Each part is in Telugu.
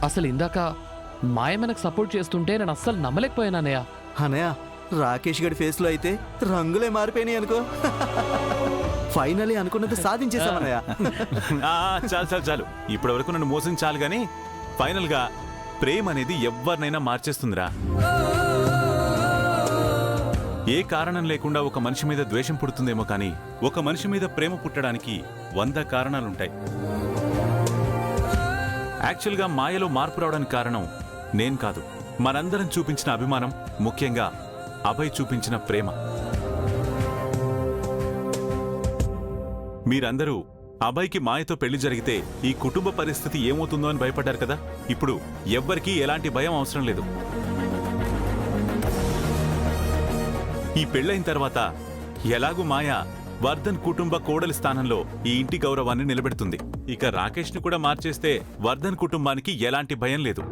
అసలు ఇందాక మాయ మనకు సపోర్ట్ చేస్తుంటే నేను అస్సలు నమ్మలేకపోయాను అన్నయ్య. అనయ్య రాకేష్ గడి ఫేస్ లో అయితే రంగులే మారిపోయినాయి అనుకో. ఫైనలీ అనుకున్నది సాధించేశామన్నయ్య. చాలు చాలు చాలు, ఇప్పటి వరకు నన్ను మోసం చాలు గాని ఫైనల్ గా ప్రేమ అనేది ఎవరినైనా మార్చేస్తుందిరా. ఏ కారణం లేకుండా ఒక మనిషి మీద ద్వేషం పుడుతుందేమో కానీ ఒక మనిషి మీద ప్రేమ పుట్టడానికి 100 కారణాలుంటాయి. యాక్చువల్గా మాయలో మార్పు రావడానికి కారణం నేను కాదు, మనందరం చూపించిన అభిమానం, ముఖ్యంగా అభయ్ చూపించిన ప్రేమ. మీరందరూ అభయ్కి మాయతో పెళ్లి జరిగితే ఈ కుటుంబ పరిస్థితి ఏమవుతుందో అని భయపడ్డారు కదా. ఇప్పుడు ఎవ్వరికీ ఎలాంటి భయం అవసరం లేదు. ఈ పెళ్లైన తర్వాత ఎలాగూ మాయ వర్ధన్ కుటుంబ కోడలి స్థానంలో ఈ ఇంటి గౌరవాన్ని నిలబెడుతుంది. ఇక రాకేష్ను కూడా మార్చేస్తే వర్ధన్ కుటుంబానికి ఎలాంటి భయం లేదు.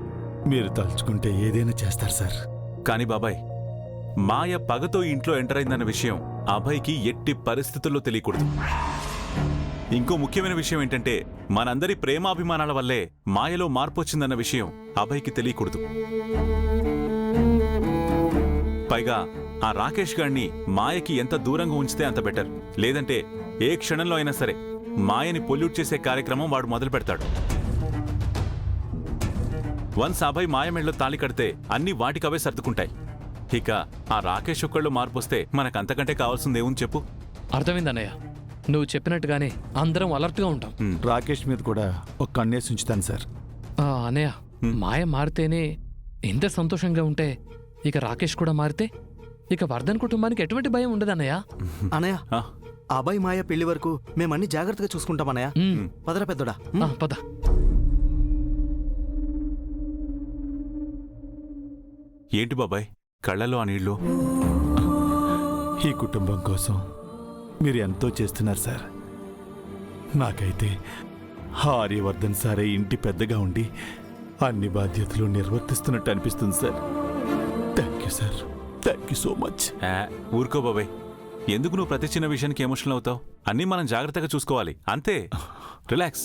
మీరు తలుచుకుంటే ఏదైనా చేస్తారు సార్. కాని బాబాయ్, మాయ పగతో ఇంట్లో ఎంటర్ అయిందన్న విషయం అభయ్కి ఎట్టి పరిస్థితుల్లో తెలియకూడదు. ఇంకో ముఖ్యమైన విషయం ఏంటంటే మనందరి ప్రేమాభిమానాల వల్లే మాయలో మార్పు వచ్చిందన్న విషయం అభయ్కి తెలియకూడదు. పైగా ఆ రాకేష్ గారిని మాయకి ఎంత దూరంగా ఉంచితే అంత బెటర్. లేదంటే ఏ క్షణంలో అయినా సరే మాయని పొల్యూట్ చేసే కార్యక్రమం వాడు మొదలు పెడతాడు. వన్స్ అభయ్ మాయమెళ్ళలో తాళి కడితే అన్ని వాటికవే సర్దుకుంటాయి. ఇక ఆ రాకేష్ ఒక్కళ్ళు మార్పు వస్తే మనకంతకంటే కావాల్సిందేముంది చెప్పు. అర్థమైంది అన్నయ్య, నువ్వు చెప్పినట్టుగానే అందరం అలర్ట్గా ఉంటాం. రాకేష్ మీద కూడా ఒక కన్నేసి ఉంచుతాను సార్. అన్నయ్య, మాయ మారితేనే ఎంత సంతోషంగా ఉంటే ఇక రాకేష్ కూడా మారితే ఇక వర్ధన్ కుటుంబానికి ఎటువంటి భయం ఉండదు అన్నయ్య. అనయ్య, అభయ్ మాయ పెళ్లి వరకు మేమన్ని జాగ్రత్తగా చూసుకుంటాం అనయ్య. పదరా పెద్దోడా. పద. ఏంటి బాబాయ్ కళ్ళలో ఆ నీళ్లు? ఈ కుటుంబం కోసం మీరు ఎంతో చేస్తున్నారు సార్. నాకైతే ఆర్యవర్ధన్ సారే ఇంటి పెద్దగా ఉండి అన్ని బాధ్యతలు నిర్వర్తిస్తున్నట్టు అనిపిస్తుంది sir. Thank you sir, thank you so much. ఊరుకో బాబాయ్, ఎందుకు నువ్వు ప్రతి చిన్న విషయానికి ఎమోషనల్ అవుతావు? అన్నీ మనం జాగ్రత్తగా చూసుకోవాలి అంతే. రిలాక్స్.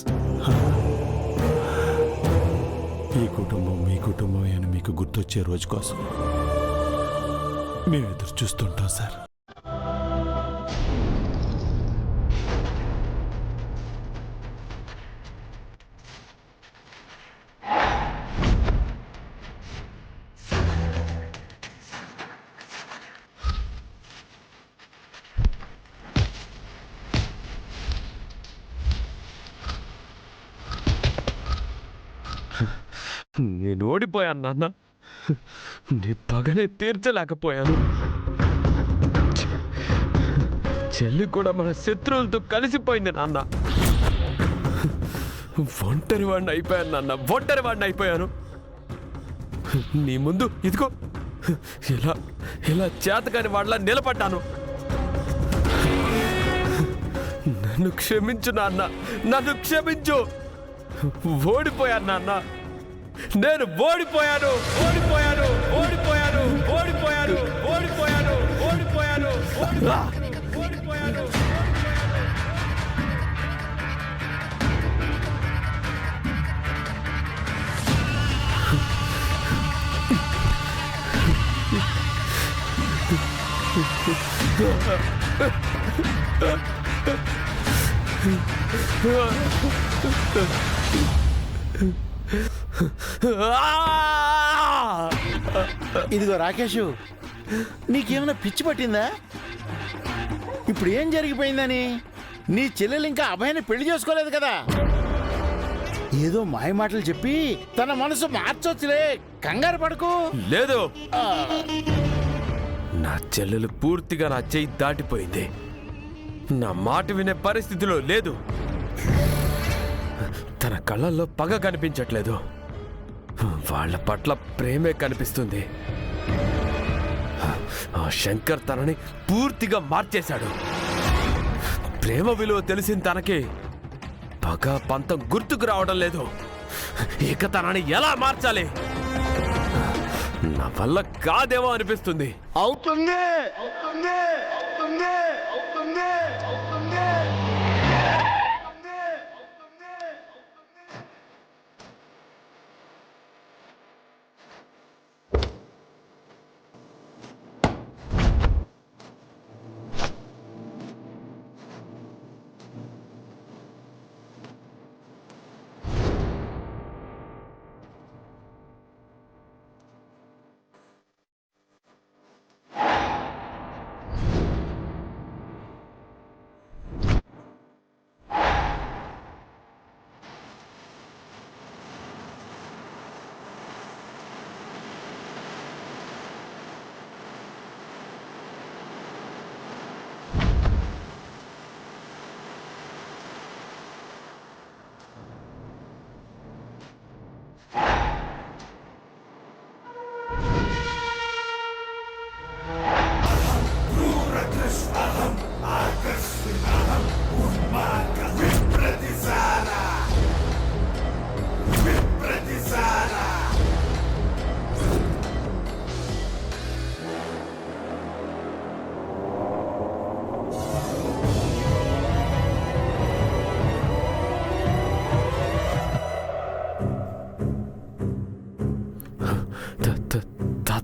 ఈ కుటుంబం మీ కుటుంబమే అని మీకు గుర్తొచ్చే రోజు కోసం మేము ఎదురు చూస్తుంటాం సార్. నేను ఓడిపోయాను నాన్న. నీ పగనే తీర్చలేకపోయాను. చెల్లి కూడా మన శత్రువులతో కలిసిపోయింది నాన్న. ఒంటరి వాడిని అయిపోయాను నాన్న, ఒంటరి వాడిని అయిపోయాను. నీ ముందు ఇదిగో ఇలా చేతకాని వాళ్ళ నిలబడ్డాను. నన్ను క్షమించు నాన్న, నన్ను క్షమించు. ఓడిపోయాను నాన్న, నేను ఓడిపోయాను, ఓడిపోయాను, ఓడిపోయాను, ఓడిపోయాను, ఓడిపోయాను, ఓడిపోయాను, ఓడిపోయాను. ఇదిగో రాకేష్, నీకేమైనా పిచ్చి పట్టిందా? ఇప్పుడు ఏం జరిగిపోయిందని? నీ చెల్లెలు ఇంకా అభయాన్ని పెళ్లి చేసుకోలేదు కదా. ఏదో మాయ మాటలు చెప్పి తన మనసు మార్చొచ్చులే, కంగారు పడకు. లేదు, నా చెల్లెలు పూర్తిగా నా చెయ్యి దాటిపోయింది. నా మాట వినే పరిస్థితిలో లేదు. తన కళ్ళల్లో పగ కనిపించట్లేదు, వాళ్ళ పట్ల ప్రేమే కనిపిస్తుంది. ఆ శంకర్ తనని పూర్తిగా మార్చేశాడు. ప్రేమ విలువ తెలిసిన తనకి పగ పంతం గుర్తుకు రావడం లేదు. ఇక తనని ఎలా మార్చాలి? నా వల్ల కాదేమో అనిపిస్తుంది. అవుతుంది.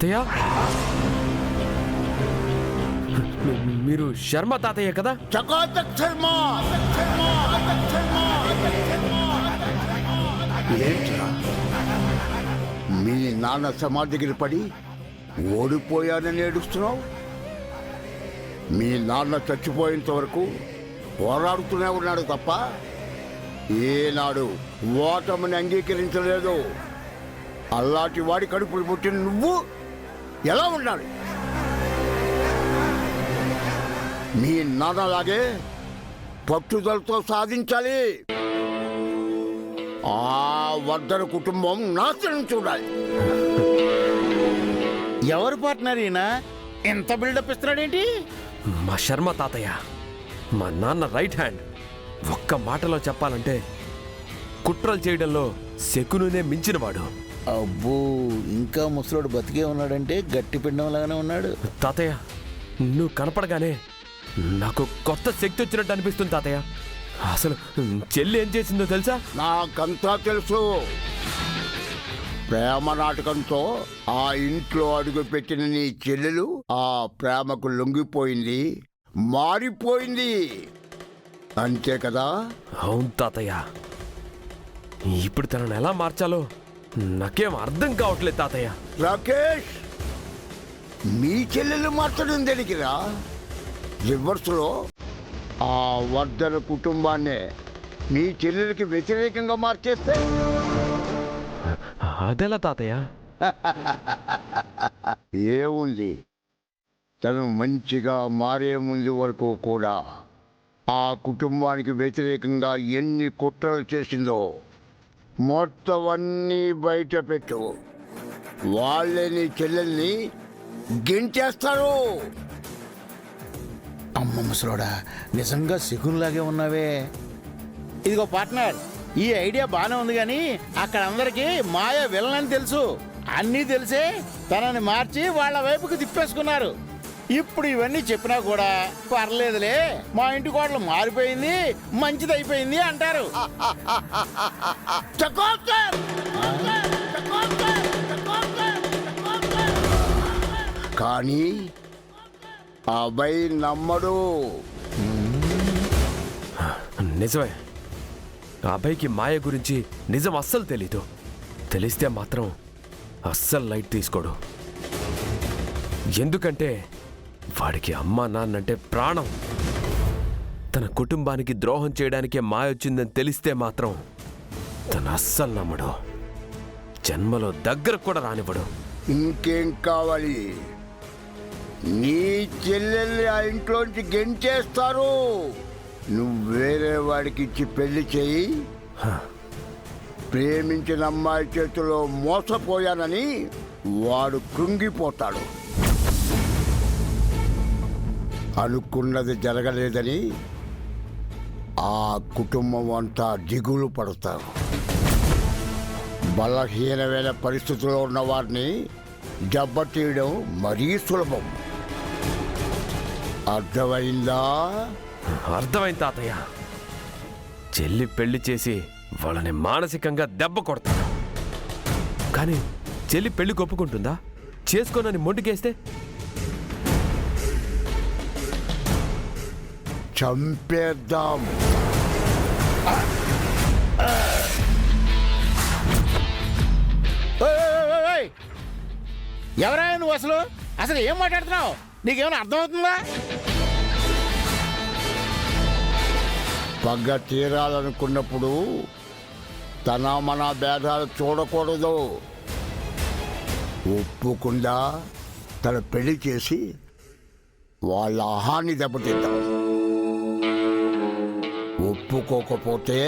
తాతయ్య మీరు శర్మ తాతయ్య కదా? చకాచక్ శర్మ. ఏంట్రా మీ నాన్న సమాధికి పడి ఓడిపోయానని ఏడుస్తున్నావు? మీ నాన్న చచ్చిపోయేంత వరకు పోరాడుతూనే ఉన్నాడు తప్ప ఏనాడు ఓటమిని అంగీకరించలేదు. అలాంటి వాడి కడుపులు పుట్టిన నువ్వు ఎలా ఉండాలి? మీ నాన్నలాగే పట్టుదలతో సాధించాలి. ఆ వర్ధన కుటుంబం నాశనం చూడాలి. ఎవరు పార్ట్నర్ ఈయన? ఎంత బిల్డప్ ఇస్తున్నాడేంటి? మా శర్మ తాతయ్య మా నాన్న రైట్ హ్యాండ్. ఒక్క మాటలో చెప్పాలంటే కుట్రలు చేయడంలో శకునునే మించినవాడు. అబ్బో, ఇంకా ముసలోడు బతికే ఉన్నాడంటే గట్టి పిండంలాగానే ఉన్నాడు. తాతయ్య నువ్వు కనపడగానే నాకు కొత్త శక్తి వచ్చినట్టు అనిపిస్తుంది తాతయ్య. అసలు చెల్లి ఏం చేసిందో తెలుసా? నాకంతా తెలుసు. ప్రేమ నాటకంతో ఆ ఇంట్లో అడుగు పెట్టిన నీ చెల్లెలు ఆ ప్రేమకు లొంగిపోయింది, మారిపోయింది. అంతే కదా? అవును తాతయ్య. ఇప్పుడు తనను ఎలా మార్చాలో నాకేం అర్థం కావట్లేదు తాతయ్య. రాకేష్, మీ చెల్లెలు మార్చడం దేనికిరా? రివర్స్లో ఆ వర్ధన కుటుంబాన్ని మీ చెల్లెలకి వ్యతిరేకంగా మార్చేస్తే అదెలా తాతయ్య? ఏముంది, తను మంచిగా మారే ముందు వరకు కూడా ఆ కుటుంబానికి వ్యతిరేకంగా ఎన్ని కుట్రలు చేసిందో మొత్తం అన్నీ బయట పెట్టు. వాళ్ళే నీ చెల్లెల్ని గెంటేస్తారు. అమ్మ ముసలోడా, నిజంగా శకున్లాగే ఉన్నావే. ఇదిగో పార్ట్నర్, ఈ ఐడియా బానే ఉంది కానీ అక్కడ అందరికీ మాయ విలనని తెలుసు. అన్నీ తెలిసే తనని మార్చి వాళ్ళ వైపుకి తిప్పేసుకున్నారు. ఇప్పుడు ఇవన్నీ చెప్పినా కూడా పర్లేదులే, మా ఇంటి కోడలు మారిపోయింది, మంచిదైపోయింది అంటారు. కానీ అబ్బాయి నమ్మడు. నిజమే, అబ్బాయికి మాయ గురించి నిజం అస్సలు తెలీదు. తెలిస్తే మాత్రం అస్సలు లైట్ తీసుకోడు. ఎందుకంటే వాడికి అమ్మా నాన్నంటే ప్రాణం. తన కుటుంబానికి ద్రోహం చేయడానికే మాయ వచ్చిందని తెలిస్తే మాత్రం తను అస్సలు నమ్మడు. జన్మలో దగ్గర కూడా రానివ్వడు. ఇంకేం కావాలి? నీ చెల్లెల్ని ఆ ఇంట్లోంచి గెంటేస్తారు. నువ్వు వేరే వాడికి ఇచ్చి పెళ్లి చేయి. ప్రేమించిన అమ్మాయి చేతిలో మోసపోయానని వాడు కృంగిపోతాడు. అనుకున్నది జరగలేదని ఆ కుటుంబం అంతా దిగులు పడతారు. బలహీనమైన పరిస్థితుల్లో ఉన్న వారిని దెబ్బతీయడం మరీ సులభం. అర్థమైందా? అర్థమైంది తాతయ్య. చెల్లి పెళ్లి చేసి వాళ్ళని మానసికంగా దెబ్బ కొడతాడు. కానీ చెల్లి పెళ్లి ఒప్పుకుంటుందా? చేసుకోనని మొండికేస్తే చంపేద్దాం. ఎవరా నువ్వు? అసలు ఏం మాట్లాడుతున్నావు? నీకేమైనా అర్థమవుతుందా? పగ్గ తీరాలనుకున్నప్పుడు తన మన భేదాలు చూడకూడదు. ఒప్పుకుండా తన పెళ్లి చేసి వాళ్ళ ఆహాన్ని దెబ్బతిద్దాం. ఒప్పుకోకపోతే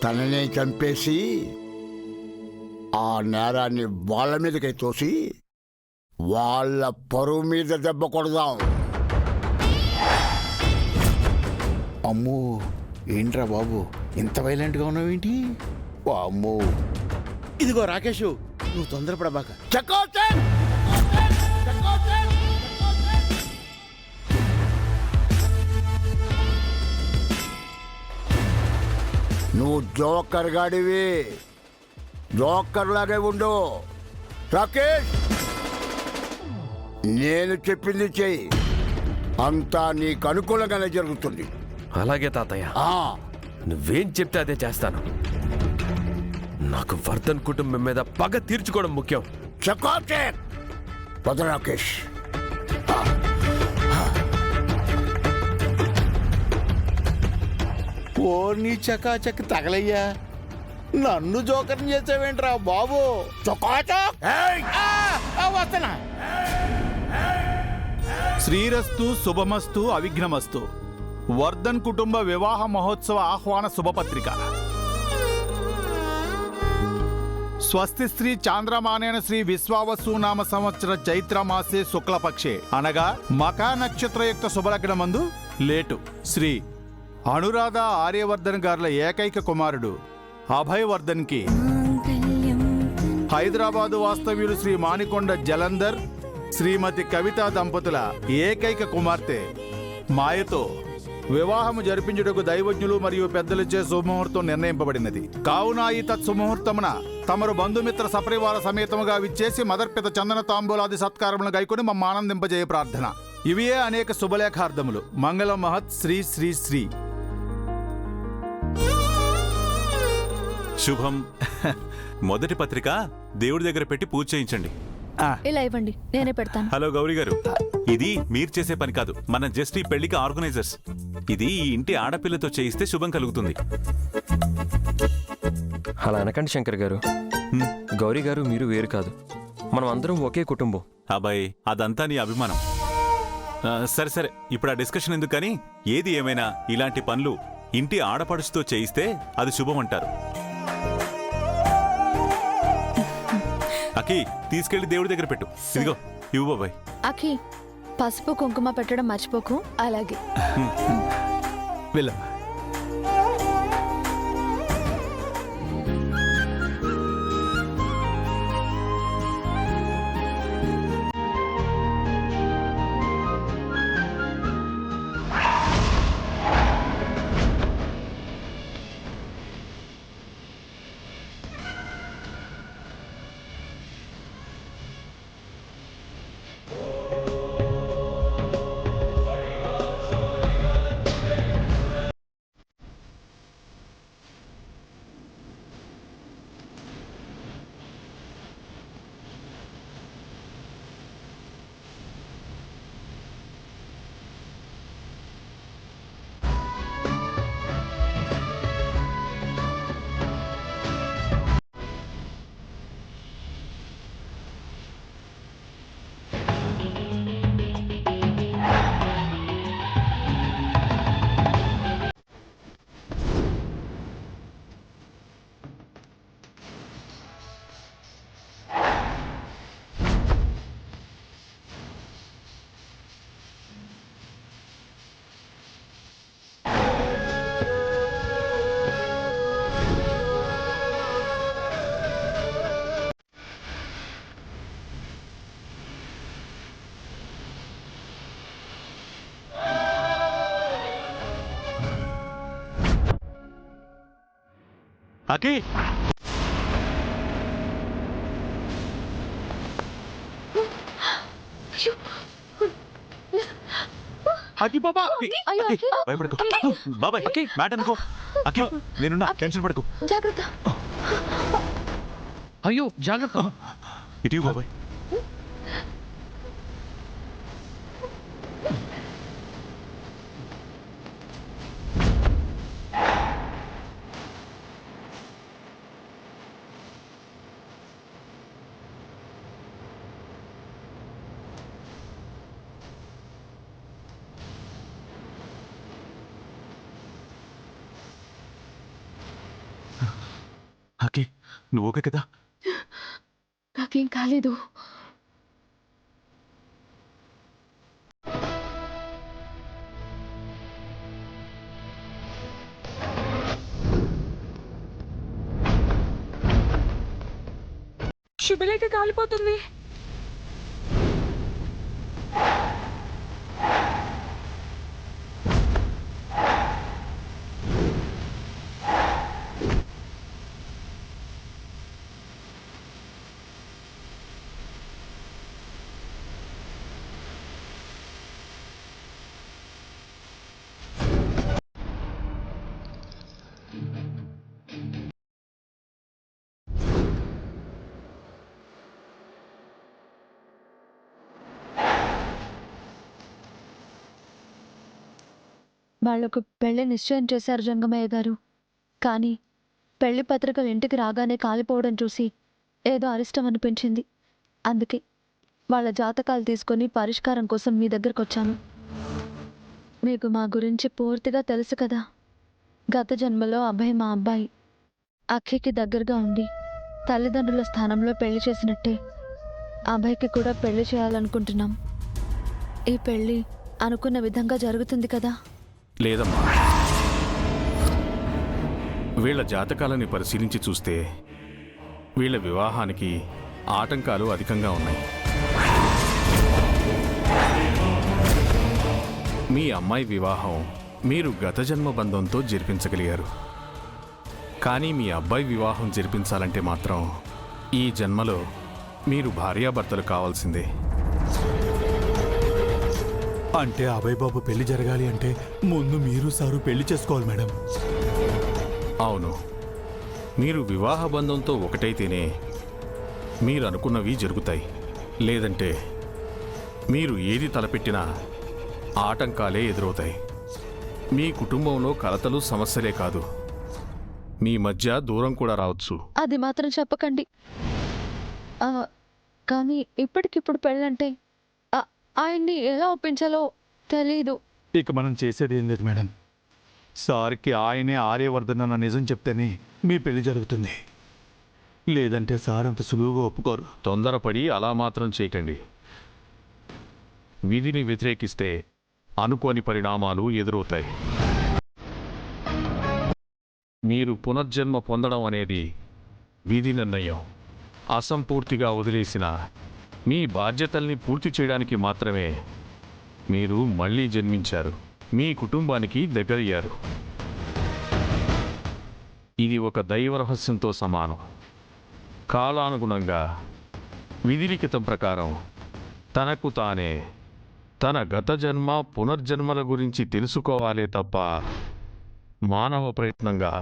తననే చంపేసి ఆ నేరాన్ని వాళ్ళ మీదకి తోసి వాళ్ళ పరువు మీద దెబ్బ కొడదాం. అమ్మో, ఏంట్రా బాబు ఇంత వైలెంట్గా ఉన్నావేంటి? అమ్మో. ఇదిగో రాకేష్, నువ్వు తొందరపడబాక. నువ్వు జోకర్ గాడివి, జోకర్ లాగే ఉండు. రాకేష్, నేను చెప్పింది చెయ్యి, అంతా నీకు అనుకూలంగానే జరుగుతుంది. అలాగే తాతయ్య, ఆ నువ్వేం చెప్తే అదే చేస్తాను. నాకు వర్ధన్ కుటుంబం మీద పగ తీర్చుకోవడం ముఖ్యం. చకాచక్ పద రాకేష్. ఓ నీ చకాచక్ తగలయ్యా, నన్ను జోకరం చేసావేంట్రా బాబు? చకాచక్ ఏయ్! వస్తున్నా. శ్రీరస్తు శుభమస్తు అవిఘ్నమస్తు. వర్ధన్ కుటుంబ వివాహ మహోత్సవ ఆహ్వాన శుభపత్రిక. స్వస్తి శ్రీ చాంద్రమానేన శ్రీ విశ్వావసు నామ సంవత్సర చైత్రమాసే శుక్లపక్షే అనగా మకా నక్షత్రయుక్త శుభలగ్నమందు లేటు శ్రీ అనురాధ ఆర్యవర్ధన్ గారుల ఏకైక కుమారుడు అభయవర్ధన్ కి హైదరాబాదు వాస్తవ్యులు శ్రీ మానికొండ జలంధర్ శ్రీమతి కవిత దంపతుల ఏకైక కుమార్తె మాయతో వివాహము జరిపించుటకు దైవజ్ఞులు మరియు పెద్దలచే శుభముహూర్తం నిర్ణయింపబడినది. కావున ఈ తత్సుముహూర్తమున తమరు బంధుమిత్ర సపరివార సమేతముగా విచ్చేసి మదర్పిత చందన తాంబూలాది సత్కారములను గైకొని మమ్మ ఆనందింపజేయ ప్రార్థన. ఇవియే అనేక శుభలేఖార్థములు. మంగళం మహత్ శ్రీ శ్రీ శ్రీ. శుభం. మొదటి పత్రిక దేవుడి దగ్గర పెట్టి పూజ చేయించండి. ఇలా ఇవ్వండి, నేనే పెడతాను. హలో గౌరీ గారు, ఇది మీరు చేసే పని కాదు, మన జస్ట్ ఈ పెళ్లికి ఆర్గనైజర్స్. ఇది ఈ ఇంటి ఆడపిల్లతో చేయిస్తే శుభం కలుగుతుంది. అలా అనకండి శంకర్ గారు. గౌరీ గారు మీరు వేరు కాదు, మనం అందరం ఒకే కుటుంబం. అబ్బాయి, అదంతా నీ అభిమానం. సరే సరే, ఇప్పుడు ఆ డిస్కషన్ ఎందుకు, కానీ ఏది ఏమైనా ఇలాంటి పనులు ఇంటి ఆడపడుచుతో చేయిస్తే అది శుభం అంటారు. అకి, తీసుకెళ్లి దేవుడి దగ్గర పెట్టు. ఇదిగో ఇవ్వు బాబాయ్. అఖి, పసుపు కుంకుమ పెట్టడం మర్చిపోకు. అలాగే. వెళ్ళమ్మా. అకి, అకి బాబా, అయ్యో, అఖి. భయపడకు బాబాయ్. మ్యాట్ అనుకో. అకి, నేనున్నా, టెన్షన్ పడకు. జాగ్రత్త. అయ్యో జాగ్రత్త. ఇటీవ్ బాబాయ్. అకి, నువ్వు ఓకే కదా? నాకేం కాలేదు. శుభలేఖ కాలిపోతుంది. వాళ్ళకు పెళ్లి నిశ్చయం చేశారు జంగమయ్య గారు. కానీ పెళ్లి పత్రికలు ఇంటికి రాగానే కాలిపోవడం చూసి ఏదో అరిష్టం అనిపించింది. అందుకే వాళ్ళ జాతకాలు తీసుకొని పరిష్కారం కోసం మీ దగ్గరకు వచ్చాను. మీకు మా గురించి పూర్తిగా తెలుసు కదా. గత జన్మలో అభయ్ మా అబ్బాయి. అఖికి దగ్గరగా ఉండి తల్లిదండ్రుల స్థానంలో పెళ్లి చేసినట్టే అభయ్కి కూడా పెళ్లి చేయాలనుకుంటున్నాం. ఈ పెళ్లి అనుకున్న విధంగా జరుగుతుంది కదా. లేదమ్మా, వీళ్ళ జాతకాలని పరిశీలించి చూస్తే వీళ్ళ వివాహానికి ఆటంకాలు అధికంగా ఉన్నాయి. మీ అమ్మాయి వివాహం మీరు గత జన్మ బంధంతో జరిపించగలిగారు. కానీ మీ అబ్బాయి వివాహం జరిపించాలంటే మాత్రం ఈ జన్మలో మీరు భార్యాభర్తలు కావాల్సిందే. అంటే అభయ్ బాబు పెళ్లి జరగాలి అంటే ముందు మీరు సారు పెళ్లి చేసుకోవాలి మేడం. అవును, మీరు వివాహ బంధంతో ఒకటైతేనే మీరు అనుకున్నవి జరుగుతాయి. లేదంటే మీరు ఏది తలపెట్టినా ఆటంకాలే ఎదురవుతాయి. మీ కుటుంబంలో కలతలు సమస్యలే కాదు, మీ మధ్య దూరం కూడా రావచ్చు. అది మాత్రం చెప్పకండి. కానీ ఇప్పటికిప్పుడు పెళ్ళంటే ఆయన్ని ఎలా ఒప్పించాలో తెలీదు. ఇక మనం చేసేది ఏం లేదు మేడం. సార్కి ఆయనే ఆర్యవర్ధన్ అన్న నిజం చెప్తేనే మీ పెళ్లి జరుగుతుంది. లేదంటే సార్ అంత సులువుగా ఒప్పుకోరు. తొందరపడి అలా మాత్రం చేయకండి. విధిని వ్యతిరేకిస్తే అనుకోని పరిణామాలు ఎదురవుతాయి. మీరు పునర్జన్మ పొందడం అనేది విధి నిర్ణయం. అసంపూర్తిగా వదిలేసిన మీ బాధ్యతల్ని పూర్తి చేయడానికి మాత్రమే మీరు మళ్ళీ జన్మించారు. మీ కుటుంబానికి దగ్గరయ్యారు. ఇది ఒక దైవ రహస్యంతో సమానం. కాలానుగుణంగా విధిలిఖితం ప్రకారం తనకు తానే తన గత జన్మ పునర్జన్మల గురించి తెలుసుకోవాలే తప్ప మానవ ప్రయత్నంగా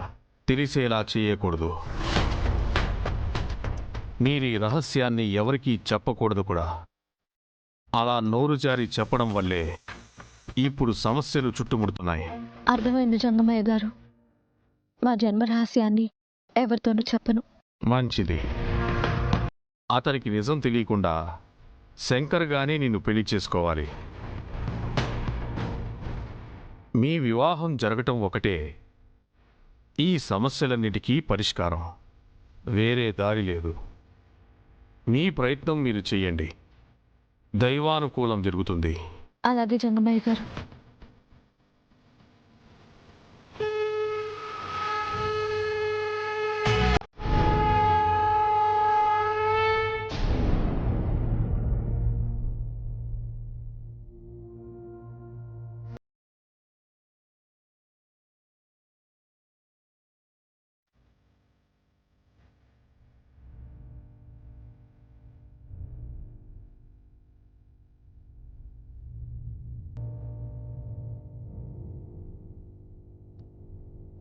తెలిసేలా చేయకూడదు. మీరు ఈ రహస్యాన్ని ఎవరికీ చెప్పకూడదు కూడా. అలా నోరు జారి చెప్పడం వల్లే ఇప్పుడు సమస్యలు చుట్టుముడుతున్నాయి. అర్థమైంది జంగమయ్య గారు. మా జన్మ రహస్యాన్ని ఎవరితోనూ చెప్పను. మంచిది. అతనికి నిజం తెలియకుండా శంకర్ గానే నిన్ను పెళ్లి చేసుకోవాలి. మీ వివాహం జరగటం ఒకటే ఈ సమస్యలన్నిటికీ పరిష్కారం. వేరే దారి లేదు. మీ ప్రయత్నం మీరు చెయ్యండి. దైవానుకూలం జరుగుతుంది. అలాగే జంగమయ్య గారు.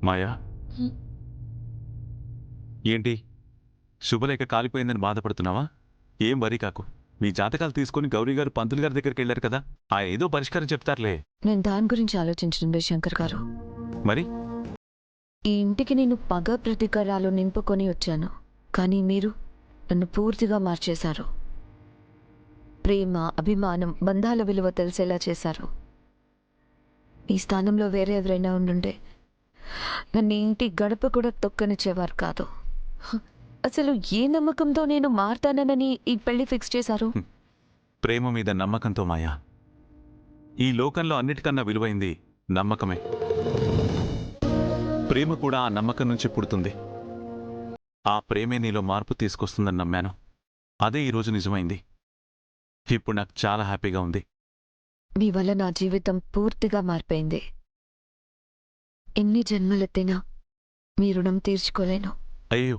మాయా, ఏంటి శుభలేఖ కాలిపోయిందని బాధపడుతున్నావా? ఏం వరి కాకు. మీ జాతకాలు తీసుకుని గౌరీ గారు పంతులు గారి దగ్గరికి వెళ్ళారు కదా, ఆ ఏదో పరిష్కారం చెప్తారులే. నేను దాని గురించి ఆలోచించడం శంకర్ గారు. మరి ఈ ఇంటికి నేను పగ ప్రతీకారాలు నింపుకొని వచ్చాను, కానీ మీరు నన్ను పూర్తిగా మార్చేశారు. ప్రేమ, అభిమానం, బంధాల విలువ తెలిసేలా చేశారు. ఈ స్థానంలో వేరే ఎవరైనా ఉండుంటే నన్ను ఇంటి గడప కూడా తొక్కనిచ్చేవారు కాదు. అసలు ఏ నమ్మకంతో నేను మారతానని ఈ పెళ్లి ఫిక్స్ చేశారు? ప్రేమ మీద నమ్మకంతో మాయా. ఈ లోకంలో అన్నిటికన్నా విలువైంది నమ్మకమే. ప్రేమ కూడా ఆ నమ్మకం నుంచి పుడుతుంది. ఆ ప్రేమే నీలో మార్పు తీసుకొస్తుందని నమ్మాను. అదే ఈరోజు నిజమైంది. ఇప్పుడు నాకు చాలా హ్యాపీగా ఉంది. మీ వల్ల నా జీవితం పూర్తిగా మారిపోయింది. ఎన్ని జన్మలెత్తినా మీ రుణం తీర్చుకోలేను. అయ్యో,